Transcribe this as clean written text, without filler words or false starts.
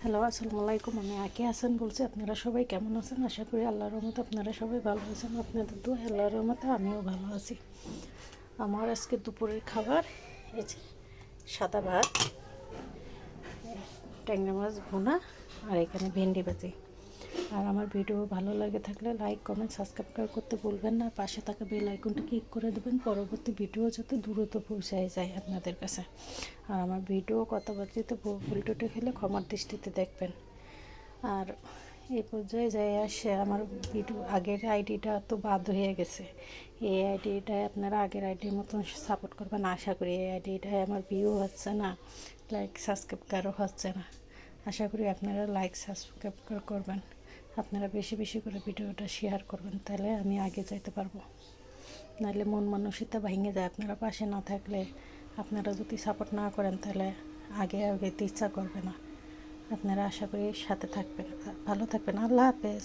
Hello, আসসালামু আলাইকুম। আমি আঁকি হাসান বলছি। আপনারা সবাই কেমন আছেন? আশা করি আল্লাহর রহমতে আপনারা সবাই ভালো আছেন। আপনাদের দোয়া আল্লাহর রহমতে আমিও ভালো আছি। আমার আজকে দুপুরের খাবার এই যে সাদা ভাত, ট্যাংরা মাছ ভুনা আর এখানে ভেন্ডি ভাজি। আর আমার ভিডিও ভালো লাগে থাকলে লাইক, কমেন্ট, সাবস্ক্রাইব করতে ভুলবেন না। পাশে থাকা বেল আইকনটা ক্লিক করে দেবেন, পরবর্তী ভিডিও যাতে দ্রুত পৌঁছায় যায় আপনাদের কাছে। আর আমার ভিডিও কথাবার্তিতে ভুল টুটি হলে ক্ষমার দৃষ্টিতে দেখবেন। আর এই পর্যায়ে যাই আসে আমার ভিডিও আগের আইডিটা তো বাদ হয়ে গেছে। এই আইডিটায় আপনারা আগের আইডির মতন সাপোর্ট করবেন আশা করি। এই আইডিটায় আমার ভিউ হচ্ছে না, লাইক সাবস্ক্রাইব কারো হচ্ছে না। আশা করি আপনারা লাইক সাবস্ক্রাইব করবেন। আপনারা বেশি বেশি করে ভিডিওটা শেয়ার করবেন, তাহলে আমি আগে যাইতে পারবো। নাহলে মন মানসিকতা ভেঙে যায়। আপনারা পাশে না থাকলে, আপনারা যদি সাপোর্ট না করেন, তাহলে আগে আগে ইচ্ছা করবে না। আপনারা আশা করি সাথে থাকবেন। ভালো থাকবেন। আল্লাহ হাফেজ।